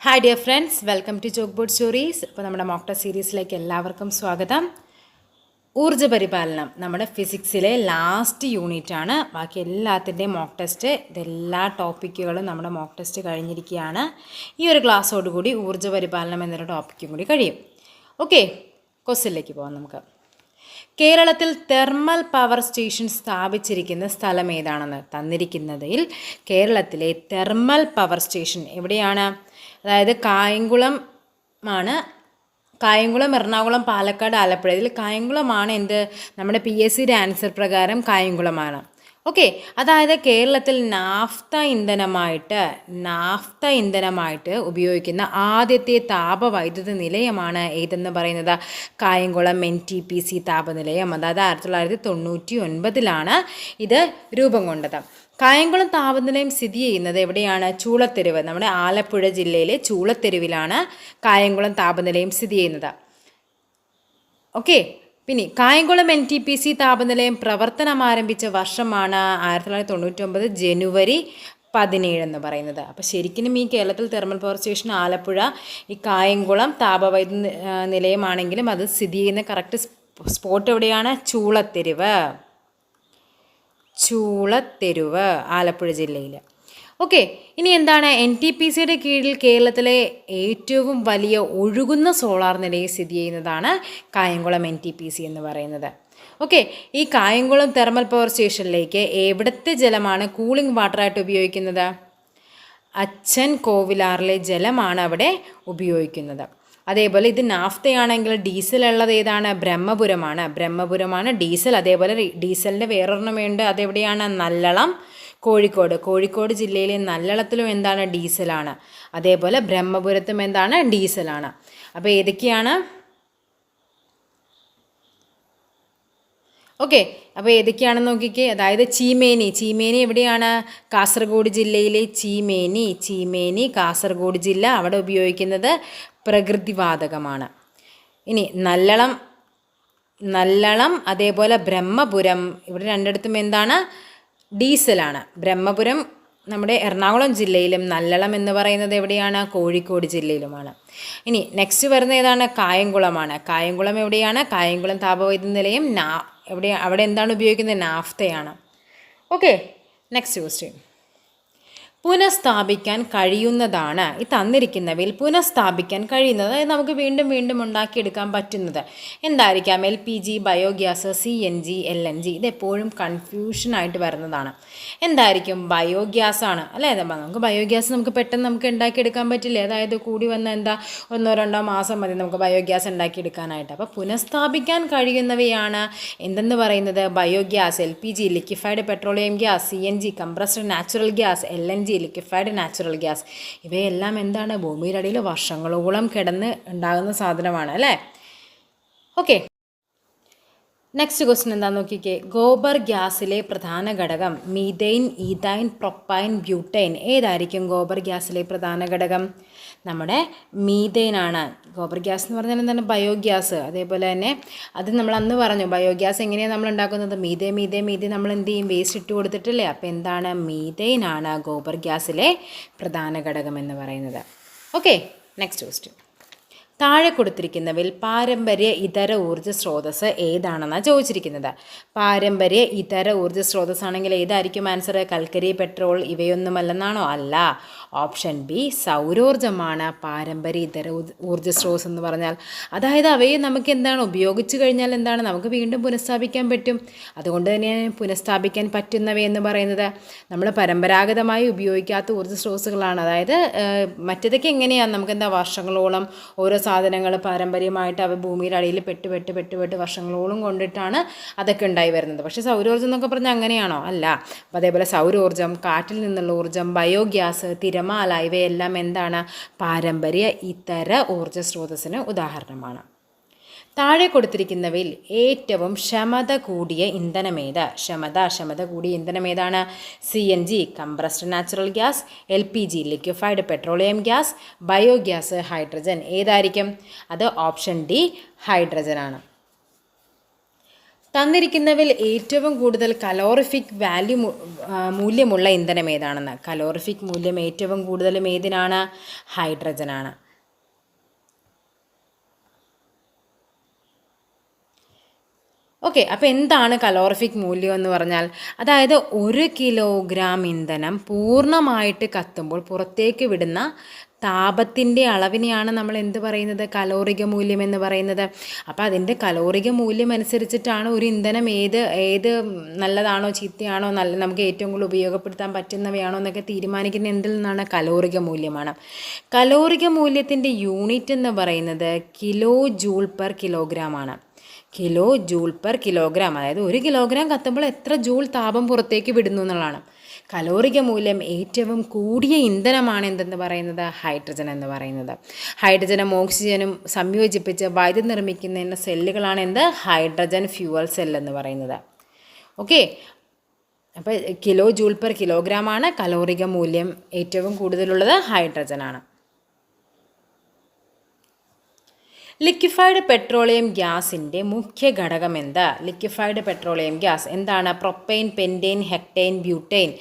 Hi dear friends, welcome to chalkboard stories. ഇപ്പോൾ നമ്മുടെ mock test സീരീസിലേക്ക് എല്ലാവർക്കും സ്വാഗതം. ഊർജ്ജ പരിപാലനം നമ്മുടെ ഫിസിക്സിലെ ലാസ്റ്റ് യൂണിറ്റാണ്. ബാക്കി എല്ലാത്തിൻ്റെയും മോക്ക് ടെസ്റ്റ്, ഇതെല്ലാ ടോപ്പിക്കുകളും നമ്മുടെ മോക്ക് ടെസ്റ്റ് കഴിഞ്ഞിരിക്കുകയാണ്. ഈ ഒരു ക്ലാസ്സോടുകൂടി ഊർജ്ജ പരിപാലനം എന്നൊരു ടോപ്പിക്കും കൂടി കഴിയും. ഓക്കെ, ക്വസ്റ്റ്യനിലേക്ക് പോകാം നമുക്ക്. കേരളത്തിൽ തെർമൽ പവർ സ്റ്റേഷൻ സ്ഥാപിച്ചിരിക്കുന്ന സ്ഥലം ഏതാണെന്ന് തന്നിരിക്കുന്നതിൽ കേരളത്തിലെ തെർമൽ പവർ സ്റ്റേഷൻ എവിടെയാണ്? അതായത് കായംകുളം, എറണാകുളം, പാലക്കാട്, ആലപ്പുഴ. ഇതിൽ കായംകുളമാണ് നമ്മുടെ PSCയുടെ ആൻസർ പ്രകാരം കായംകുളമാണ്. ഓക്കെ, അതായത് കേരളത്തിൽ നാഫ്ത ഇന്ധനമായിട്ട് ഉപയോഗിക്കുന്ന ആദ്യത്തെ താപവൈദ്യുത നിലയമാണ് ഏതെന്ന് പറയുന്നത്? കായംകുളം NTPC താപനിലയം. അതായത് 1999 ഇത് രൂപം കൊണ്ടത്. കായംകുളം താപനിലയം സ്ഥിതി ചെയ്യുന്നത് എവിടെയാണ്? ചൂളത്തെരുവ്. നമ്മുടെ ആലപ്പുഴ ജില്ലയിലെ ചൂളത്തെരുവിലാണ് കായംകുളം താപനിലയം സ്ഥിതി ചെയ്യുന്നത്. ഓക്കെ, പിന്നെ കായംകുളം NTPC താപനിലയം പ്രവർത്തനം ആരംഭിച്ച വർഷമാണ് 1999 ജനുവരി 17 എന്ന് പറയുന്നത്. അപ്പോൾ ശരിക്കും ഈ കേരളത്തിൽ തെർമൽ പവർ സ്റ്റേഷൻ ആലപ്പുഴ, ഈ കായംകുളം താപവൈദ്യുത നിലയമാണെങ്കിലും അത് സ്ഥിതി ചെയ്യുന്ന കറക്റ്റ് സ്പോട്ട് എവിടെയാണ്? ചൂളത്തെരുവ്, ആലപ്പുഴ ജില്ലയിൽ. ഓക്കെ, ഇനി എന്താണ്? NTPCയുടെ കീഴിൽ കേരളത്തിലെ ഏറ്റവും വലിയ ഒഴുകുന്ന സോളാർ നിലയം സ്ഥിതി ചെയ്യുന്നതാണ് കായംകുളം NTPC എന്ന് പറയുന്നത്. ഓക്കെ, ഈ കായംകുളം തെർമൽ പവർ സ്റ്റേഷനിലേക്ക് എവിടുത്തെ ജലമാണ് കൂളിംഗ് വാട്ടറായിട്ട് ഉപയോഗിക്കുന്നത്? അച്ഛൻ കോവിലാറിലെ ജലമാണ് അവിടെ ഉപയോഗിക്കുന്നത്. അതേപോലെ ഇത് നാഫ്തയാണെങ്കിൽ ഡീസൽ ഉള്ളത് ഏതാണ്? ബ്രഹ്മപുരമാണ് ഡീസൽ. അതേപോലെ ഡീസലിൻ്റെ വേറൊരെണ്ണമുണ്ട്, അതെവിടെയാണ്? നല്ലളം, കോഴിക്കോട് ജില്ലയിലെ നല്ലളത്തിലും എന്താണ്? ഡീസലാണ്. അതേപോലെ ബ്രഹ്മപുരത്തും എന്താണ്? ഡീസലാണ്. അപ്പോൾ ഏതൊക്കെയാണ്? ഓക്കെ, അപ്പോൾ ഏതൊക്കെയാണെന്ന് നോക്കിക്കേ. അതായത് ചീമേനി എവിടെയാണ്? കാസർഗോഡ് ജില്ലയിലെ ചീമേനി കാസർഗോഡ് ജില്ല. അവിടെ ഉപയോഗിക്കുന്നത് പ്രകൃതിവാതകമാണ്. ഇനി നല്ലളം അതേപോലെ ബ്രഹ്മപുരം, ഇവിടെ രണ്ടിടത്തും എന്താണ്? ഡീസലാണ്. ബ്രഹ്മപുരം നമ്മുടെ എറണാകുളം ജില്ലയിലും നല്ലളം എന്ന് പറയുന്നത് എവിടെയാണ്? കോഴിക്കോട് ജില്ലയിലുമാണ്. ഇനി നെക്സ്റ്റ് വരുന്ന ഏതാണ്? കായംകുളമാണ്. കായംകുളം എവിടെയാണ്? കായംകുളം താപവൈദ്യുത നിലയം അവിടെ എന്താണ് ഉപയോഗിക്കുന്നത്? നാഫ്തയാണ്. Okay, next question. പുനഃസ്ഥാപിക്കാൻ കഴിയുന്നതാണ് ഈ തന്നിരിക്കുന്നവയിൽ പുനഃസ്ഥാപിക്കാൻ കഴിയുന്നത്, അതായത് നമുക്ക് വീണ്ടും ഉണ്ടാക്കിയെടുക്കാൻ പറ്റുന്നത് എന്തായിരിക്കാം? LPG, biogas, CNG, LNG. ഇതെപ്പോഴും കൺഫ്യൂഷനായിട്ട് വരുന്നതാണ്. എന്തായിരിക്കും? ബയോഗ്യാസ് ആണ് അല്ലേ? നമുക്ക് ബയോഗ്യാസ് പെട്ടെന്ന് ഉണ്ടാക്കിയെടുക്കാൻ പറ്റില്ലേ? അതായത് കൂടി വന്ന 1-2 മാസം മതി നമുക്ക് ബയോഗ്യാസ് ഉണ്ടാക്കിയെടുക്കാനായിട്ട്. അപ്പോൾ പുനഃസ്ഥാപിക്കാൻ കഴിയുന്നവയാണ് എന്തെന്ന് പറയുന്നത്? Biogas, LPG liquefied petroleum gas, CNG compressed natural gas, LNG liquefied natural gas. ഇവയെല്ലാം എന്താണ്? ഭൂമിയുടെ അടിയിൽ വർഷങ്ങളോളം കിടന്ന് ഉണ്ടാകുന്ന സാധനമാണ് അല്ലേ? ഓക്കെ, നെക്സ്റ്റ് ക്വസ്റ്റ്യൻ എന്താണെന്ന് നോക്കിക്കേ. ഗോബർ ഗ്യാസിലെ പ്രധാന ഘടകം മീഥെയ്ൻ, ഈഥൈൻ, പ്രൊപ്പൈൻ, ബ്യൂട്ടൈൻ. ഏതായിരിക്കും ഗോബർ ഗ്യാസിലെ പ്രധാന ഘടകം? നമ്മുടെ മീഥെയ്ൻ ആണ്. ഗോബർ ഗ്യാസ് എന്ന് പറഞ്ഞാൽ എന്താണ്? ബയോഗ്യാസ്. അതേപോലെ തന്നെ അത് നമ്മൾ അന്ന് പറഞ്ഞു, ബയോഗ്യാസ് എങ്ങനെയാണ് നമ്മൾ ഉണ്ടാക്കുന്നത്? മീഥെ നമ്മൾ എന്ത് ചെയ്യും? വേസ്റ്റ് ഇട്ട് കൊടുത്തിട്ടില്ലേ? അപ്പോൾ എന്താണ്? മീഥെയ്ൻ ആണ് ഗോബർ ഗ്യാസിലെ പ്രധാന ഘടകം എന്ന് പറയുന്നത്. Okay, next question. താഴെ കൊടുത്തിരിക്കുന്നവയിൽ പാരമ്പര്യ ഇതര ഊർജ്ജ സ്രോതസ്സ് ഏതാണെന്നാണ് ചോദിച്ചിരിക്കുന്നത്. പാരമ്പര്യ ഇതര ഊർജ്ജ സ്രോതസ് ആണെങ്കിൽ ഏതായിരിക്കും ആൻസർ? കൽക്കരി, പെട്രോൾ ഇവയൊന്നുമല്ലെന്നാണോ? അല്ല. ഓപ്ഷൻ ബി സൗരോർജ്ജമാണ് പാരമ്പര്യ ഇതര ഊർജ്ജ സ്രോതസ് എന്ന് പറഞ്ഞാൽ. അതായത് അവയെ നമുക്ക് എന്താണ്? ഉപയോഗിച്ച് കഴിഞ്ഞാൽ എന്താണ്? നമുക്ക് വീണ്ടും പുനഃസ്ഥാപിക്കാൻ പറ്റും. അതുകൊണ്ട് തന്നെയാണ് പുനഃസ്ഥാപിക്കാൻ പറ്റുന്നവയെന്ന് പറയുന്നത്. നമ്മൾ പരമ്പരാഗതമായി ഉപയോഗിക്കാത്ത ഊർജ്ജ സ്രോതസ്സുകളാണ്. അതായത് മറ്റേതൊക്കെ എങ്ങനെയാണ്? നമുക്ക് വർഷങ്ങളോളം ഓരോ സാധനങ്ങൾ പാരമ്പര്യമായിട്ട് അവ ഭൂമിയുടെ അടിയിൽ പെട്ട് വർഷങ്ങളോളം കൊണ്ടിട്ടാണ് അതൊക്കെ ഉണ്ടായി വരുന്നത്. പക്ഷേ സൗരോർജ്ജം എന്നൊക്കെ പറഞ്ഞാൽ അങ്ങനെയാണോ? അല്ല. അപ്പോൾ അതേപോലെ സൗരോർജ്ജം, കാറ്റിൽ നിന്നുള്ള ഊർജ്ജം, ബയോഗ്യാസ്, തിരമാല ഇവയെല്ലാം എന്താണ്? പാരമ്പര്യ ഇതര ഊർജ്ജ സ്രോതസ്സിന് ഉദാഹരണമാണ്. താഴെ കൊടുത്തിരിക്കുന്നവയിൽ ഏറ്റവും ക്ഷമത കൂടിയ ഇന്ധനമേത്? ക്ഷമത കൂടിയ ഇന്ധനമേതാണ്? CNG compressed natural gas, LPG liquefied petroleum gas, biogas, hydrogen. ഏതായിരിക്കും? അത് ഓപ്ഷൻ ഡി ഹൈഡ്രജൻ ആണ്. തന്നിരിക്കുന്നവയിൽ ഏറ്റവും കൂടുതൽ കലോറിഫിക് മൂല്യമുള്ള ഇന്ധനം ഏതാണെന്ന്. കലോറിഫിക് മൂല്യം ഏറ്റവും കൂടുതലും ഏതിനാണ്? ഹൈഡ്രജനാണ്. ഓക്കെ, അപ്പോൾ എന്താണ് കലോറിഫിക് മൂല്യം എന്ന് പറഞ്ഞാൽ? അതായത് 1 കിലോഗ്രാം ഇന്ധനം പൂർണ്ണമായിട്ട് കത്തുമ്പോൾ പുറത്തേക്ക് വിടുന്ന താപത്തിൻ്റെ അളവിനെയാണ് നമ്മൾ എന്ത് പറയുന്നത്? കലോറിക മൂല്യം എന്ന് പറയുന്നത്. അപ്പോൾ അതിൻ്റെ കലോറിക മൂല്യം അനുസരിച്ചിട്ടാണ് ഒരു ഇന്ധനം ഏത് നല്ലതാണോ ചീത്തയാണോ, നമുക്ക് ഏറ്റവും കൂടുതൽ ഉപയോഗപ്പെടുത്താൻ പറ്റുന്നവയാണോ എന്നൊക്കെ തീരുമാനിക്കുന്ന എന്തിൽ നിന്നാണ്? കലോറിക മൂല്യമാണ്. കലോറിക മൂല്യത്തിൻ്റെ യൂണിറ്റ് എന്ന് പറയുന്നത് കിലോ ജൂൾ പെർ കിലോഗ്രാം ആണ്. കിലോ ജൂൾ പെർ കിലോഗ്രാം, അതായത് 1 കിലോഗ്രാം കത്തുമ്പോൾ എത്ര ജൂൾ താപം പുറത്തേക്ക് വിടുന്നു എന്നുള്ളതാണ്. കലോറിക മൂല്യം ഏറ്റവും കൂടിയ ഇന്ധനമാണ് എന്തെന്ന് പറയുന്നത്? ഹൈഡ്രജൻ എന്ന് പറയുന്നത്. ഹൈഡ്രജനും ഓക്സിജനും സംയോജിപ്പിച്ച് വൈദ്യുതി നിർമ്മിക്കുന്ന സെല്ലുകളാണ് എന്ത്? ഹൈഡ്രജൻ ഫ്യൂവൽ സെൽ എന്ന് പറയുന്നത്. ഓക്കെ, അപ്പോൾ കിലോ ജൂൾ പെർ കിലോഗ്രാം ആണ് കലോറിക മൂല്യം ഏറ്റവും കൂടുതലുള്ളത് ഹൈഡ്രജനാണ്. ലിക്വിഫൈഡ് പെട്രോളിയം ഗ്യാസിൻ്റെ മുഖ്യ ഘടകം എന്താ? ലിക്വിഫൈഡ് പെട്രോളിയം ഗ്യാസ് എന്താണ്? Propane, pentane, heptane, butane.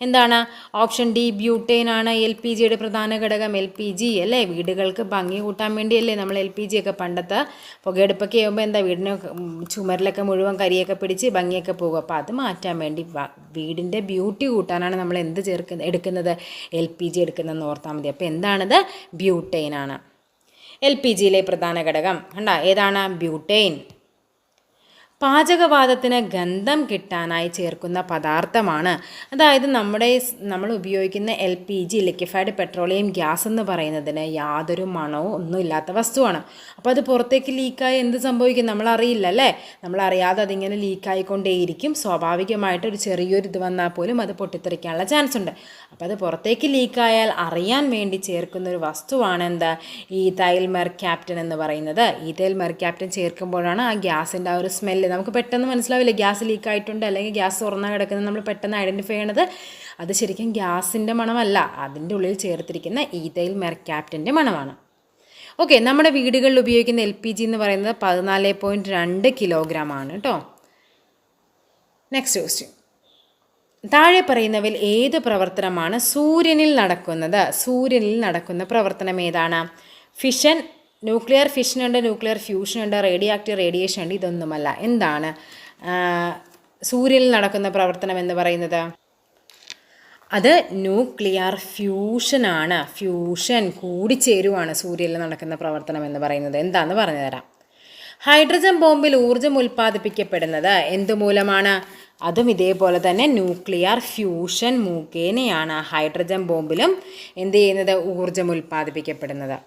എന്താണ്? ഓപ്ഷൻ ഡി ബ്യൂട്ടെയിൻ ആണ് എൽ പി ജിയുടെ പ്രധാന ഘടകം. എൽ പി ജി അല്ലേ, വീടുകൾക്ക് ഭംഗി കൂട്ടാൻ വേണ്ടിയല്ലേ നമ്മൾ എൽ പി ജി ഒക്കെ പണ്ടത്തെ പുകയെടുപ്പൊക്കെ ആകുമ്പോൾ എന്താ വീടിന് ചുമരിലൊക്കെ മുഴുവൻ കരിയൊക്കെ പിടിച്ച് ഭംഗിയൊക്കെ പോകും. അപ്പോൾ അത് മാറ്റാൻ വേണ്ടി വീടിൻ്റെ ബ്യൂട്ടി കൂട്ടാനാണ് നമ്മൾ എന്ത് എടുക്കുന്നത്? എൽ പി ജി എടുക്കുന്നതെന്ന് ഓർത്താൽ മതി. അപ്പോൾ എന്താണത്? ബ്യൂട്ടെയിൻ ആണ്. എൽ പി ജിയിലെ പ്രധാന ഘടകം ഏതാണ്? ബ്യൂട്ടെയിൻ. പാചകവാതത്തിന് ഗന്ധം കിട്ടാനായി ചേർക്കുന്ന പദാർത്ഥമാണ്. അതായത് നമ്മൾ ഉപയോഗിക്കുന്ന L P G liquefied petroleum gas എന്ന് പറയുന്നതിന് യാതൊരു മണവും ഒന്നുമില്ലാത്ത വസ്തുവാണ്. അപ്പോൾ അത് പുറത്തേക്ക് ലീക്കായി എന്ത് സംഭവിക്കും? നമ്മളറിയില്ല അല്ലേ. നമ്മളറിയാതെ അതിങ്ങനെ ലീക്കായിക്കൊണ്ടേയിരിക്കും. സ്വാഭാവികമായിട്ട് ഒരു ചെറിയൊരു ഇത് വന്നാൽ പോലും അത് പൊട്ടിത്തെറിക്കാനുള്ള ചാൻസ് ഉണ്ട്. അപ്പോൾ അത് പുറത്തേക്ക് ലീക്കായാൽ അറിയാൻ വേണ്ടി ചേർക്കുന്ന ഒരു വസ്തുവാണ് എന്താ? ഈഥൈൽ മെർക്യാപ്റ്റൻ എന്ന് പറയുന്നത്. ഈഥൈൽ മെർക്യാപ്റ്റൻ ചേർക്കുമ്പോഴാണ് ആ ഗ്യാസിൻ്റെ ആ ഒരു സ്മെല്ല് നമുക്ക് പെട്ടെന്ന് മനസ്സിലാവില്ല. ഗ്യാസ് ലീക്കായിട്ടുണ്ട് അല്ലെങ്കിൽ ഗ്യാസ് തുറന്നാൽ കിടക്കുന്നത് നമ്മൾ പെട്ടെന്ന് ഐഡൻറ്റിഫൈ ചെയ്യണത് അത് ശരിക്കും ഗ്യാസിൻ്റെ മണമല്ല, അതിൻ്റെ ഉള്ളിൽ ചേർത്തിരിക്കുന്ന ഈഥൈൽ മെർക്യാപ്റ്റൻ്റെ മണമാണ്. ഓക്കെ, നമ്മുടെ വീടുകളിൽ ഉപയോഗിക്കുന്ന എൽ പി ജി എന്ന് പറയുന്നത് 14.2 കിലോഗ്രാം ആണ് കേട്ടോ. Next question. താഴെ പറയുന്നവയിൽ ഏത് പ്രവർത്തനമാണ് സൂര്യനിൽ നടക്കുന്നത്? സൂര്യനിൽ നടക്കുന്ന പ്രവർത്തനം ഏതാണ്? ഫിഷൻ, ന്യൂക്ലിയർ ഫിഷനുണ്ട്, ന്യൂക്ലിയർ ഫ്യൂഷനുണ്ട്, റേഡിയോ ആക്റ്റീവ് റേഡിയേഷൻ ഉണ്ട്. ഇതൊന്നുമല്ല. എന്താണ് സൂര്യനിൽ നടക്കുന്ന പ്രവർത്തനം എന്ന് പറയുന്നത്? അത് ന്യൂക്ലിയർ ഫ്യൂഷനാണ്. ഫ്യൂഷൻ കൂടിച്ചേരുവാണ് സൂര്യനിൽ നടക്കുന്ന പ്രവർത്തനം എന്ന് പറയുന്നത്. എന്താണെന്ന് പറഞ്ഞു തരാം. ഹൈഡ്രജൻ ബോംബിൽ ഊർജ്ജം ഉൽപ്പാദിപ്പിക്കപ്പെടുന്നത് എന്തുമൂലമാണ്? അതും ഇതേപോലെ തന്നെ ന്യൂക്ലിയർ ഫ്യൂഷൻ മുഖേനയാണ് ഹൈഡ്രജൻ ബോംബിലും എന്ത് ചെയ്യുന്നത്? ഊർജ്ജം ഉൽപ്പാദിപ്പിക്കപ്പെടുന്നത്.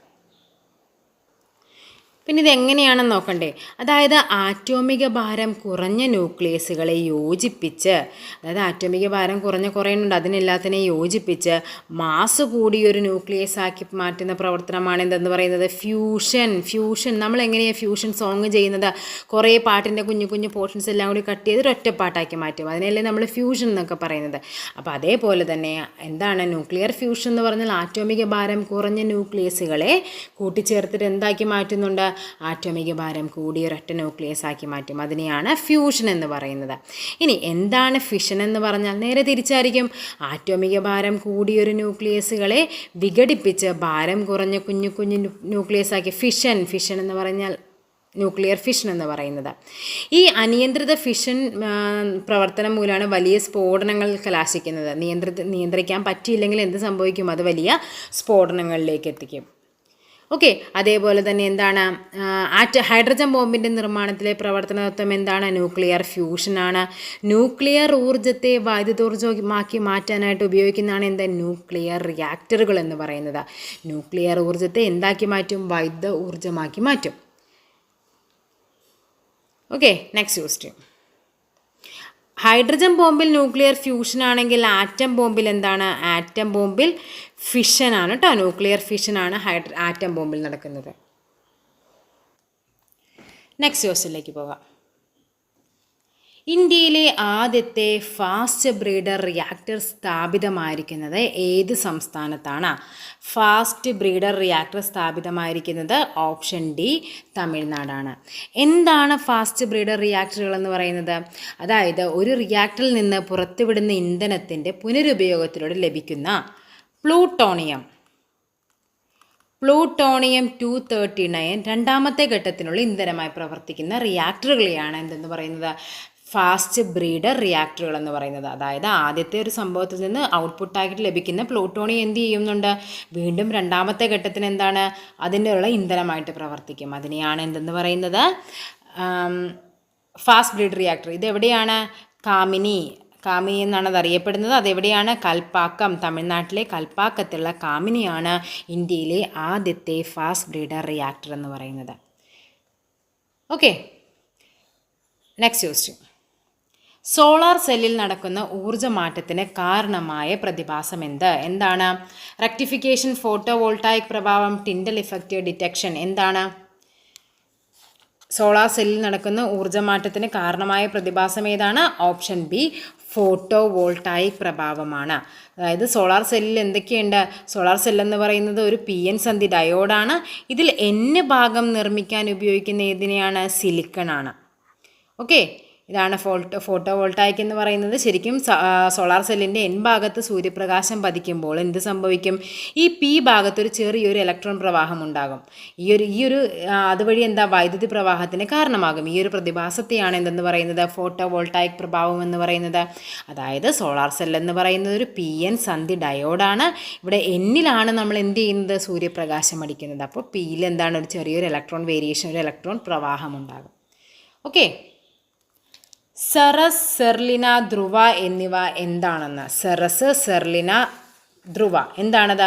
പിന്നെ ഇതെങ്ങനെയാണെന്ന് നോക്കണ്ടേ. അതായത് ആറ്റോമിക ഭാരം കുറഞ്ഞ ന്യൂക്ലിയസുകളെ യോജിപ്പിച്ച്, അതായത് ആറ്റോമിക ഭാരം കുറേ ഉണ്ട്, അതിനെല്ലാത്തിനെ യോജിപ്പിച്ച് മാസ് കൂടിയൊരു ന്യൂക്ലിയസ് ആക്കി മാറ്റുന്ന പ്രവർത്തനമാണ് എന്തെന്ന് പറയുന്നത്? ഫ്യൂഷൻ. നമ്മൾ എങ്ങനെയാണ് ഫ്യൂഷൻ സോങ് ചെയ്യുന്നത്? കുറേ പാട്ടിൻ്റെ കുഞ്ഞു കുഞ്ഞു പോർഷൻസ് എല്ലാം കൂടി കട്ട് ചെയ്ത് ഒറ്റ പാട്ടാക്കി മാറ്റും. അതിനല്ലേ നമ്മൾ ഫ്യൂഷൻ എന്നൊക്കെ പറയുന്നത്. അപ്പോൾ അതേപോലെ തന്നെ എന്താണ് ന്യൂക്ലിയർ ഫ്യൂഷൻ എന്ന് പറഞ്ഞാൽ ആറ്റോമിക ഭാരം കുറഞ്ഞ ന്യൂക്ലിയസുകളെ കൂട്ടിച്ചേർത്തിട്ട് എന്താക്കി മാറ്റുന്നുണ്ട്? ആറ്റോമിക ഭാരം കൂടിയ ഒരൊറ്റ ന്യൂക്ലിയസ് ആക്കി മാറ്റും. അതിനെയാണ് ഫ്യൂഷൻ എന്ന് പറയുന്നത്. ഇനി എന്താണ് ഫിഷൻ എന്ന് പറഞ്ഞാൽ? നേരെ തിരിച്ചായിരിക്കും. ആറ്റോമിക ഭാരം കൂടിയൊരു ന്യൂക്ലിയസുകളെ വിഘടിപ്പിച്ച് ഭാരം കുറഞ്ഞ കുഞ്ഞു കുഞ്ഞു ന്യൂക്ലിയസ് ആക്കി ഫിഷൻ എന്ന് പറഞ്ഞാൽ ന്യൂക്ലിയർ ഫിഷൻ എന്ന് പറയുന്നത്. ഈ അനിയന്ത്രിത ഫിഷൻ പ്രവർത്തനം മൂലമാണ് വലിയ സ്ഫോടനങ്ങൾ കലാശിക്കുന്നത്. നിയന്ത്രിക്കാൻ പറ്റിയില്ലെങ്കിൽ എന്ത് സംഭവിക്കും? അത് വലിയ സ്ഫോടനങ്ങളിലേക്ക് എത്തിക്കും. ഓക്കെ, അതേപോലെ തന്നെ എന്താണ് ഹൈഡ്രജൻ ബോംബിൻ്റെ നിർമ്മാണത്തിലെ പ്രവർത്തനതത്വം എന്താണ്? ന്യൂക്ലിയർ ഫ്യൂഷനാണ്. ന്യൂക്ലിയർ ഊർജ്ജത്തെ വൈദ്യുതോർജ്ജമാക്കി മാറ്റാനായിട്ട് ഉപയോഗിക്കുന്നതാണ് എന്താ? ന്യൂക്ലിയർ റിയാക്ടറുകൾ എന്ന് പറയുന്നത്. ന്യൂക്ലിയർ ഊർജ്ജത്തെ എന്താക്കി മാറ്റും? വൈദ്യുത ഊർജ്ജമാക്കി മാറ്റും. Okay, next question. ഹൈഡ്രജൻ ബോംബിൽ ന്യൂക്ലിയർ ഫ്യൂഷൻ ആണെങ്കിൽ ആറ്റം ബോംബിൽ എന്താണ്? ആറ്റം ബോംബിൽ ഫിഷനാണ് കേട്ടോ. ന്യൂക്ലിയർ ഫിഷനാണ് ആറ്റം ബോംബിൽ നടക്കുന്നത്. നെക്സ്റ്റ് ക്വസ്റ്റ്യനിലേക്ക് പോകാം. ഇന്ത്യയിലെ ആദ്യത്തെ ഫാസ്റ്റ് ബ്രീഡർ റിയാക്ടർ സ്ഥാപിതമായിരിക്കുന്നത് ഏത് സംസ്ഥാനത്താണ്? ഫാസ്റ്റ് ബ്രീഡർ റിയാക്ടർ സ്ഥാപിതമായിരിക്കുന്നത് ഓപ്ഷൻ ഡി തമിഴ്നാടാണ്. എന്താണ് ഫാസ്റ്റ് ബ്രീഡർ റിയാക്ടറുകൾ എന്ന് പറയുന്നത്? അതായത് ഒരു റിയാക്ടറിൽ നിന്ന് പുറത്തുവിടുന്ന ഇന്ധനത്തിൻ്റെ പുനരുപയോഗത്തിലൂടെ ലഭിക്കുന്ന പ്ലൂട്ടോണിയം 239 രണ്ടാമത്തെ ഘട്ടത്തിനുള്ള ഇന്ധനമായി പ്രവർത്തിക്കുന്ന റിയാക്ടറുകളെയാണ് എന്തെന്ന് പറയുന്നത്? ഫാസ്റ്റ് ബ്രീഡർ റിയാക്ടറുകൾ എന്ന് പറയുന്നത്. അതായത് ആദ്യത്തെ ഒരു സംഭവത്തിൽ നിന്ന് ഔട്ട്പുട്ടായിട്ട് ലഭിക്കുന്ന പ്ലൂട്ടോണിയം എന്ത് ചെയ്യുന്നുണ്ട്? വീണ്ടും രണ്ടാമത്തെ ഘട്ടത്തിന് എന്താണ്? അതിനുള്ള ഇന്ധനമായിട്ട് പ്രവർത്തിക്കും. അതിനെയാണ് എന്തെന്ന് പറയുന്നത്? Fast breeder reactor. ഇതെവിടെയാണ്? കാമിനി എന്നാണ് അത് അറിയപ്പെടുന്നത്. അതെവിടെയാണ്? കൽപ്പാക്കം, തമിഴ്നാട്ടിലെ കൽപ്പാക്കത്തുള്ള കാമിനിയാണ് ഇന്ത്യയിലെ ആദ്യത്തെ ഫാസ്റ്റ് ബ്രീഡർ റിയാക്ടർ എന്ന് പറയുന്നത്. Okay, next question. സോളാർ സെല്ലിൽ നടക്കുന്ന ഊർജ്ജമാറ്റത്തിന് കാരണമായ പ്രതിഭാസം എന്താണ്? റെക്ടിഫിക്കേഷൻ, ഫോട്ടോവോൾട്ടായിക് പ്രഭാവം, ടിൻഡൽ ഇഫക്റ്റ്, ഡിറ്റക്ഷൻ. എന്താണ്? സോളാർ സെല്ലിൽ നടക്കുന്ന ഊർജ്ജമാറ്റത്തിന് കാരണമായ പ്രതിഭാസം ഏതാണ്? ഓപ്ഷൻ ബി ഫോട്ടോവോൾട്ടായിക് പ്രഭാവമാണ്. അതായത് സോളാർ സെല്ലിൽ എന്തൊക്കെയുണ്ട്? സോളാർ സെല്ലെന്ന് പറയുന്നത് ഒരു PN സന്ധി ഡയോഡാണ്. ഇതിൽ N ഭാഗം നിർമ്മിക്കാൻ ഉപയോഗിക്കുന്ന ഏതിനെയാണ്? സിലിക്കൺ ആണ്. ഓക്കെ, ഇതാണ് ഫോട്ടോവോൾട്ടായിക് എന്ന് പറയുന്നത്. ശരിക്കും സോളാർ സെല്ലിൻ്റെ N ഭാഗത്ത് സൂര്യപ്രകാശം പതിക്കുമ്പോൾ എന്ത് സംഭവിക്കും? ഈ P ഭാഗത്ത് ഒരു ചെറിയൊരു ഇലക്ട്രോൺ പ്രവാഹം ഉണ്ടാകും. ഈ ഒരു അതുവഴി വൈദ്യുതി പ്രവാഹത്തിന് കാരണമാകും. ഈ ഒരു പ്രതിഭാസത്തെയാണ് എന്തെന്ന് പറയുന്നത്? ഫോട്ടോവോൾട്ടായിക് പ്രഭാവം എന്ന് പറയുന്നത്. അതായത് സോളാർ സെൽ എന്ന് പറയുന്നത് ഒരു PN സന്ധി ഡയോഡാണ്. ഇവിടെ Nലാണ് നമ്മൾ എന്ത് ചെയ്യുന്നത്? സൂര്യപ്രകാശം അടിക്കുന്നത്. അപ്പോൾ Pയിൽ എന്താണ്? ഒരു ചെറിയൊരു ഇലക്ട്രോൺ വേരിയേഷൻ, ഒരു ഇലക്ട്രോൺ പ്രവാഹം ഉണ്ടാകും. ഓക്കെ, സെറസ്, സെർലിന, ധ്രുവ എന്നിവ എന്താണെന്ന്? സെറസ്, സെർലിന, ധ്രുവ എന്താണത്?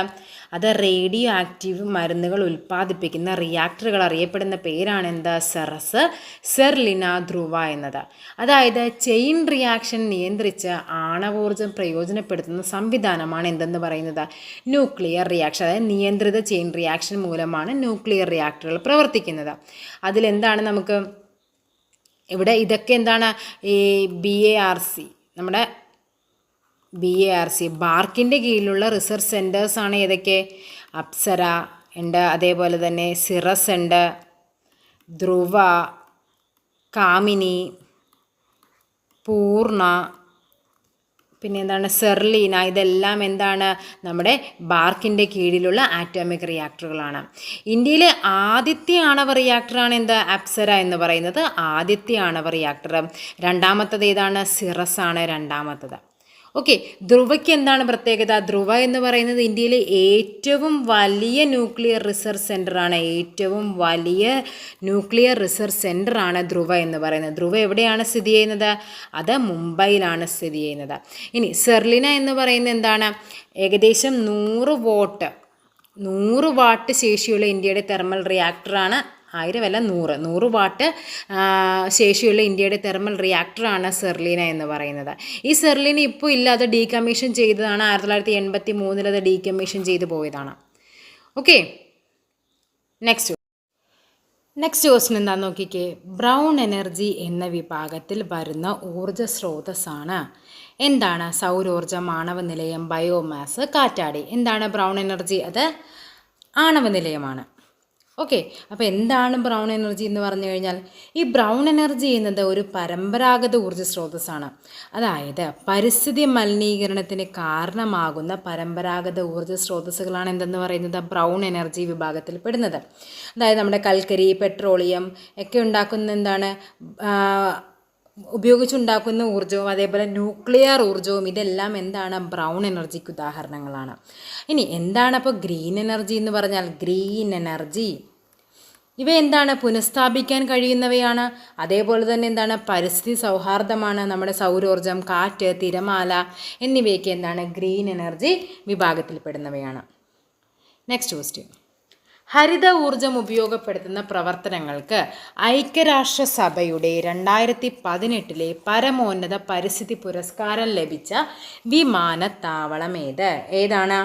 അത് റേഡിയോ ആക്റ്റീവ് മരുന്നുകൾ ഉൽപ്പാദിപ്പിക്കുന്ന റിയാക്ടറുകൾ അറിയപ്പെടുന്ന പേരാണ് എന്താ? സെറസ്, സെർലിന, ധ്രുവ എന്നത്. അതായത് ചെയിൻ റിയാക്ഷൻ നിയന്ത്രിച്ച് ആണവോർജ്ജം പ്രയോജനപ്പെടുത്തുന്ന സംവിധാനമാണ് എന്തെന്ന് പറയുന്നത്? Nuclear reaction. അതായത് നിയന്ത്രിത ചെയിൻ റിയാക്ഷൻ മൂലമാണ് ന്യൂക്ലിയർ റിയാക്ടറുകൾ പ്രവർത്തിക്കുന്നത്. അതിലെന്താണ് നമുക്ക് ഇവിടെ ഇതൊക്കെ എന്താണ്? ഈ BARC, നമ്മുടെ BARC ബാർക്കിൻ്റെ കീഴിലുള്ള റിസർച്ച് സെൻറ്റേഴ്സാണ് ഏതൊക്കെ? അപ്സര ഉണ്ട്, അതേപോലെ തന്നെ സിറസ് ഉണ്ട്, ധ്രുവ, കാമിനി, പൂർണ്ണ, പിന്നെ എന്താണ്? സെർലീന. ഇതെല്ലാം എന്താണ്? നമ്മുടെ ബാർക്കിൻ്റെ കീഴിലുള്ള ആറ്റോമിക് റിയാക്ടറുകളാണ്. ഇന്ത്യയിലെ ആദ്യത്തെ ആണവ റിയാക്ടറാണ് അപ്സര എന്ന് പറയുന്നത്. ആദ്യത്തെ ആണവ റിയാക്ടർ. രണ്ടാമത്തത് ഏതാണ്? സിറസ് ആണ് രണ്ടാമത്തത്. ഓക്കെ, ധ്രുവയ്ക്ക് എന്താണ് പ്രത്യേകത? ധ്രുവ എന്ന് പറയുന്നത് ഇന്ത്യയിലെ ഏറ്റവും വലിയ ന്യൂക്ലിയർ റിസർച്ച് സെൻ്ററാണ്. ഏറ്റവും വലിയ ന്യൂക്ലിയർ റിസർച്ച് സെൻ്ററാണ് ധ്രുവ എന്ന് പറയുന്നത്. ധ്രുവ എവിടെയാണ് സ്ഥിതി ചെയ്യുന്നത്? അത് മുംബൈയിലാണ് സ്ഥിതി ചെയ്യുന്നത്. ഇനി സെർലിന എന്ന് പറയുന്നത് എന്താണ്? ഏകദേശം 100 വാട്ട് ശേഷിയുള്ള ഇന്ത്യയുടെ തെർമൽ റിയാക്ടറാണ്. 1000 അല്ല, 100 വാട്ട് ശേഷിയുള്ള ഇന്ത്യയുടെ തെർമൽ റിയാക്ടറാണ് സെർലീന എന്ന് പറയുന്നത്. ഈ സെർലീന ഇപ്പോൾ ഇല്ല, അത് ഡീകമ്മീഷൻ ചെയ്തതാണ്. 1983 അത് ഡീകമ്മീഷൻ ചെയ്തു പോയതാണ്. ഓക്കെ, നെക്സ്റ്റ് ക്വസ്റ്റ്യൻ എന്താണെന്ന് നോക്കിക്കേ. ബ്രൗൺ എനർജി എന്ന വിഭാഗത്തിൽ വരുന്ന ഊർജ്ജ സ്രോതസ്സാണ് എന്താണ്? സൗരോർജ്ജം, ആണവ നിലയം, ബയോമാസ്, കാറ്റാടി. എന്താണ് ബ്രൗൺ എനർജി? അത് ആണവ നിലയമാണ്. ഓക്കെ, അപ്പോൾ എന്താണ് ബ്രൗൺ എനർജി എന്ന് പറഞ്ഞു കഴിഞ്ഞാൽ, ഈ ബ്രൗൺ എനർജി എന്നത് ഒരു പരമ്പരാഗത ഊർജ്ജ സ്രോതസ്സാണ്. അതായത് പരിസ്ഥിതി മലിനീകരണത്തിന് കാരണമാകുന്ന പരമ്പരാഗത ഊർജ്ജ സ്രോതസ്സുകളാണ് എന്തെന്ന് പറയുന്നത്? ബ്രൗൺ എനർജി വിഭാഗത്തിൽ പെടുന്നത്. അതായത് നമ്മുടെ കൽക്കരി, പെട്രോളിയം ഒക്കെ ഉണ്ടാക്കുന്ന എന്താണ്? ഉപയോഗിച്ചുണ്ടാക്കുന്ന ഊർജ്ജവും അതേപോലെ ന്യൂക്ലിയർ ഊർജ്ജവും ഇതെല്ലാം എന്താണ്? ബ്രൗൺ എനർജിക്ക് ഉദാഹരണങ്ങളാണ്. ഇനി എന്താണ് അപ്പോൾ ഗ്രീൻ എനർജി എന്ന് പറഞ്ഞാൽ? ഗ്രീൻ എനർജി ഇവ എന്താണ്? പുനഃസ്ഥാപിക്കാൻ കഴിയുന്നവയാണ്. അതേപോലെ തന്നെ എന്താണ്? പരിസ്ഥിതി സൗഹാർദ്ദമാണ്. നമ്മുടെ സൗരോർജ്ജം, കാറ്റ്, തിരമാല എന്നിവയൊക്കെ എന്താണ്? ഗ്രീൻ എനർജി വിഭാഗത്തിൽപ്പെടുന്നവയാണ്. Next question. ഹരിത ഊർജം ഉപയോഗപ്പെടുത്തുന്ന പ്രവർത്തനങ്ങൾക്ക് ഐക്യരാഷ്ട്രസഭയുടെ 2018 പരമോന്നത പരിസ്ഥിതി പുരസ്കാരം ലഭിച്ച വിമാനത്താവളം ഏതാണ്?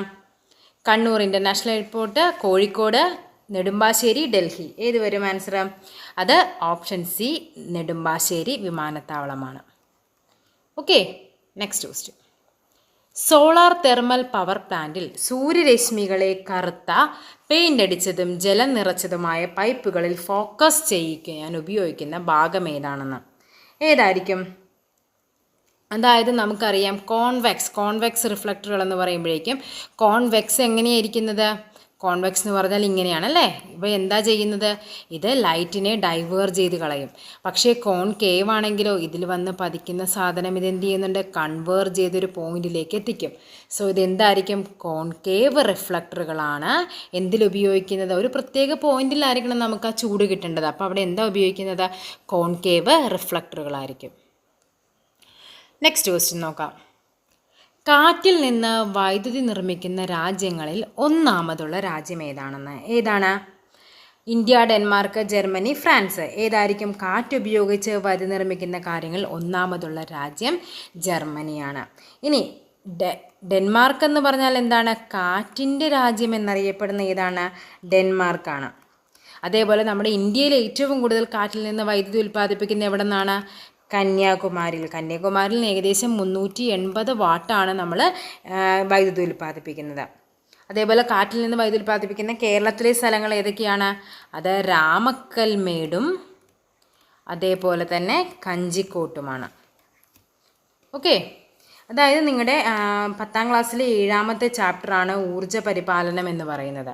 Kannur international airport, Kozhikode, Nedumbassery, Delhi. ഏത് വരും ആൻസർ? അത് ഓപ്ഷൻ സി നെടുമ്പാശ്ശേരി വിമാനത്താവളമാണ്. Okay, next question. Solar thermal power പ്ലാന്റിൽ സൂര്യരശ്മികളെ കറുത്ത പെയിൻ്റ് അടിച്ചതും ജലം നിറച്ചതുമായ പൈപ്പുകളിൽ ഫോക്കസ് ചെയ്യിക്കാൻ ഉപയോഗിക്കുന്ന ഭാഗം ഏതാണെന്ന്? ഏതായിരിക്കും? അതായത് നമുക്കറിയാം കോൺവെക്സ് റിഫ്ലക്ടറുകൾ എന്ന് പറയുമ്പോഴേക്കും കോൺവെക്സ് എങ്ങനെയായിരിക്കുന്നത്? കോൺവെക്സ് എന്ന് പറഞ്ഞാൽ ഇങ്ങനെയാണല്ലേ. ഇപ്പോൾ എന്താ ചെയ്യുന്നത്? ഇത് ലൈറ്റിനെ ഡൈവേർജ് ചെയ്ത് കളയും. പക്ഷേ കോൺകേവ് ആണെങ്കിലോ ഇതിൽ വന്ന് പതിക്കുന്ന സാധനം ഇതെന്ത് ചെയ്യുന്നുണ്ട്? കൺവേർജ് ചെയ്തൊരു പോയിന്റിലേക്ക് എത്തിക്കും. സോ ഇതെന്തായിരിക്കും? കോൺകേവ് റിഫ്ലക്ടറുകളാണ് എന്തിലുപയോഗിക്കുന്നത്? ഒരു പ്രത്യേക പോയിന്റിലായിരിക്കണം നമുക്ക് ആ ചൂട് കിട്ടേണ്ടത്. അപ്പോൾ അവിടെ എന്താ ഉപയോഗിക്കുന്നത്? കോൺകേവ് റിഫ്ലക്ടറുകളായിരിക്കും. നെക്സ്റ്റ് ക്വസ്റ്റ്യൻ നോക്കാം. കാറ്റിൽ നിന്ന് വൈദ്യുതി നിർമ്മിക്കുന്ന രാജ്യങ്ങളിൽ ഒന്നാമതുള്ള രാജ്യം ഏതാണെന്ന്? ഏതാണ്? India, Denmark, Germany, France. ഏതായിരിക്കും? കാറ്റ് ഉപയോഗിച്ച് വൈദ്യുതി നിർമ്മിക്കുന്ന കാര്യങ്ങൾ ഒന്നാമതുള്ള രാജ്യം ജർമ്മനിയാണ്. ഇനി ഡെൻമാർക്ക് എന്ന് പറഞ്ഞാൽ എന്താണ്? കാറ്റിൻ്റെ രാജ്യം എന്നറിയപ്പെടുന്ന ഏതാണ്? ഡെൻമാർക്കാണ്. അതേപോലെ നമ്മുടെ ഇന്ത്യയിൽ ഏറ്റവും കൂടുതൽ കാറ്റിൽ നിന്ന് വൈദ്യുതി ഉൽപ്പാദിപ്പിക്കുന്ന എവിടെ നിന്നാണ്? കന്യാകുമാരിയിൽ ഏകദേശം 380 വാട്ടാണ് നമ്മൾ വൈദ്യുതി ഉൽപ്പാദിപ്പിക്കുന്നത്. അതേപോലെ കാറ്റിൽ നിന്ന് വൈദ്യുതി ഉൽപ്പാദിപ്പിക്കുന്ന കേരളത്തിലെ സ്ഥലങ്ങൾ ഏതൊക്കെയാണ്? അത് രാമക്കൽമേടും അതേപോലെ തന്നെ കഞ്ചിക്കോട്ടുമാണ്. ഓക്കെ, അതായത് നിങ്ങളുടെ 10ാം ക്ലാസ്സിലെ 7ാമത്തെ ചാപ്റ്ററാണ് ഊർജ്ജ പരിപാലനം എന്ന് പറയുന്നത്.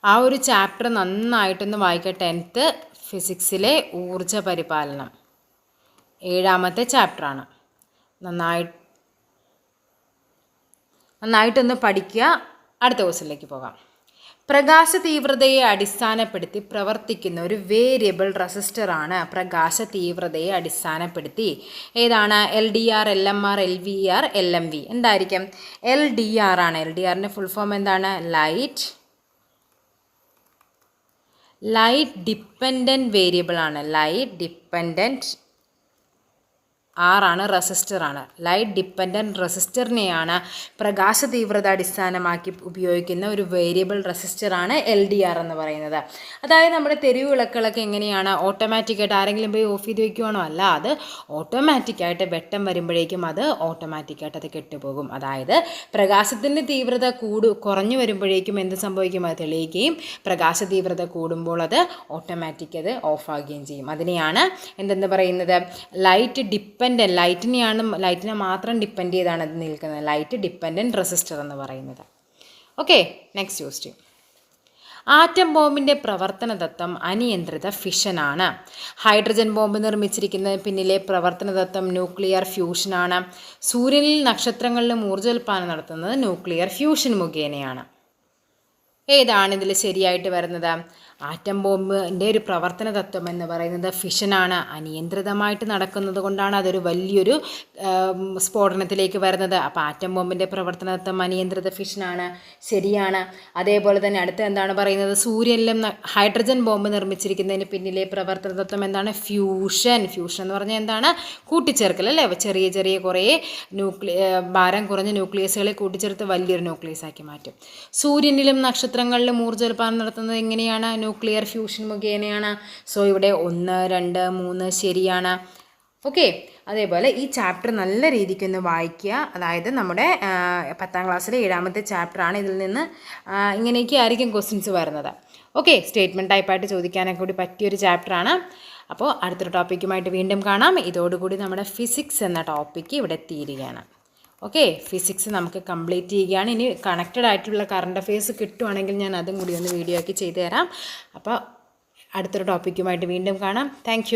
ആ ഒരു ചാപ്റ്റർ നന്നായിട്ടൊന്ന് വായിക്കുക. 10th ഫിസിക്സിലെ ഊർജ്ജ പരിപാലനം 7ാമത്തെ ചാപ്റ്ററാണ്. നന്നായിട്ടൊന്ന് പഠിക്കുക. അടുത്ത ക്വസ്റ്റ്യനിലേക്ക് പോകാം. പ്രകാശ തീവ്രതയെ അടിസ്ഥാനപ്പെടുത്തി പ്രവർത്തിക്കുന്ന ഒരു വേരിയബിൾ റെസിസ്റ്ററാണ്. പ്രകാശ തീവ്രതയെ അടിസ്ഥാനപ്പെടുത്തി ഏതാണ്? LDR, LMR, LVR, LMV. എന്തായിരിക്കും? LDR ആണ്. LDRൻ്റെ ഫുൾ ഫോം എന്താണ്? ലൈറ്റ് ഡിപ്പെൻഡൻറ്റ് വേരിയബിൾ ആണ്. ലൈറ്റ് ഡിപ്പെൻഡൻറ്റ് ആണ് റെസിസ്റ്ററാണ്. ലൈറ്റ് ഡിപ്പെൻഡൻറ്റ് റെസിസ്റ്ററിനെയാണ് പ്രകാശ തീവ്രത അടിസ്ഥാനമാക്കി ഉപയോഗിക്കുന്ന ഒരു വേരിയബിൾ റെസിസ്റ്ററാണ് LDR എന്ന് പറയുന്നത്. അതായത് നമ്മുടെ തെരുവ് വിളക്കുകളൊക്കെ എങ്ങനെയാണ്? ഓട്ടോമാറ്റിക്കായിട്ട് ആരെങ്കിലും പോയി ഓഫ് ചെയ്ത് വയ്ക്കുവാണോ? അല്ല, അത് ഓട്ടോമാറ്റിക്കായിട്ട് വെട്ടം വരുമ്പോഴേക്കും അത് ഓട്ടോമാറ്റിക്കായിട്ട് അത് കെട്ടുപോകും. അതായത് പ്രകാശത്തിൻ്റെ തീവ്രത കുറഞ്ഞു വരുമ്പോഴേക്കും എന്ത് സംഭവിക്കും? അത് തെളിയുകയും പ്രകാശ തീവ്രത കൂടുമ്പോൾ അത് ഓട്ടോമാറ്റിക് അത് ഓഫാകുകയും ചെയ്യും. അതിനെയാണ് എന്തെന്ന് പറയുന്നത്? ലൈറ്റിനെ മാത്രം ഡിപ്പെൻഡ് ചെയ്താണ് അത് നിൽക്കുന്നത്. ലൈറ്റ് ഡിപ്പെൻഡൻറ്റ് റെസിസ്റ്റർ എന്ന് പറയുന്നത്. Okay, next question. ആറ്റം ബോംബിൻ്റെ പ്രവർത്തന തത്വം അനിയന്ത്രിത ഫിഷനാണ്. ഹൈഡ്രജൻ ബോംബ് നിർമ്മിച്ചിരിക്കുന്നതിന് പിന്നിലെ പ്രവർത്തന തത്വം ന്യൂക്ലിയർ ഫ്യൂഷനാണ്. സൂര്യനിൽ നക്ഷത്രങ്ങളിലും ഊർജ്ജോൽപാദനം നടത്തുന്നത് ന്യൂക്ലിയർ ഫ്യൂഷൻ മുഖേനയാണ്. ഏതാണ് ഇതിൽ ശരിയായിട്ട് വരുന്നത്? ആറ്റം ബോംബിൻ്റെ ഒരു പ്രവർത്തന തത്വം എന്ന് പറയുന്നത് ഫിഷനാണ്. അനിയന്ത്രിതമായിട്ട് നടക്കുന്നത് കൊണ്ടാണ് അതൊരു വലിയൊരു സ്ഫോടനത്തിലേക്ക് വരുന്നത്. അപ്പോൾ ആറ്റം ബോംബിൻ്റെ പ്രവർത്തന തത്വം അനിയന്ത്രിത ഫിഷനാണ്. ശരിയാണ്. അതേപോലെ തന്നെ അടുത്ത എന്താണ് പറയുന്നത്? സൂര്യനിലും ഹൈഡ്രജൻ ബോംബ് നിർമ്മിച്ചിരിക്കുന്നതിന് പിന്നിലെ പ്രവർത്തന തത്വം എന്താണ്? ഫ്യൂഷൻ എന്ന് പറഞ്ഞാൽ എന്താണ്? കൂട്ടിച്ചേർക്കൽ അല്ലേ? ചെറിയ ചെറിയ കുറേ ഭാരം കുറഞ്ഞ ന്യൂക്ലിയസുകളെ കൂട്ടിച്ചേർത്ത് വലിയൊരു ന്യൂക്ലിയസ് ആക്കി മാറ്റും. സൂര്യനിലും നക്ഷത്രങ്ങളിലും ഊർജ്ജോൽപാദനം നടത്തുന്നത് എങ്ങനെയാണ്? ന്യൂക്ലിയർ ഫ്യൂഷൻ മുഖേനയാണ്. സോ ഇവിടെ 1, 2, 3 ശരിയാണ്. ഓക്കെ, അതേപോലെ ഈ ചാപ്റ്റർ നല്ല രീതിക്കൊന്ന് വായിക്കുക. അതായത് നമ്മുടെ 10ാം ക്ലാസ്സിലെ 7ാമത്തെ ചാപ്റ്ററാണ്. ഇതിൽ നിന്ന് ഇങ്ങനെയൊക്കെ ആയിരിക്കും ക്വസ്റ്റ്യൻസ് വരുന്നത്. ഓക്കെ, സ്റ്റേറ്റ്മെൻറ്റ് ടൈപ്പായിട്ട് ചോദിക്കാനൊക്കെ കൂടി പറ്റിയൊരു ചാപ്റ്ററാണ്. അപ്പോൾ അടുത്തൊരു ടോപ്പിക്കുമായിട്ട് വീണ്ടും കാണാം. ഇതോടുകൂടി നമ്മുടെ ഫിസിക്സ് എന്ന ടോപ്പിക്ക് ഇവിടെ തീരുകയാണ്. ഓക്കെ, ഫിസിക്സ് നമുക്ക് കംപ്ലീറ്റ് ചെയ്യുകയാണ്. ഇനി കണക്റ്റഡ് ആയിട്ടുള്ള കറണ്ട് അഫെയർസ് കിട്ടുവാണെങ്കിൽ ഞാൻ അതും കൂടി ഒന്ന് വീഡിയോ ആക്കി ചെയ്തു തരാം. അപ്പോൾ അടുത്തൊരു ടോപ്പിക്കുമായിട്ട് വീണ്ടും കാണാം. താങ്ക്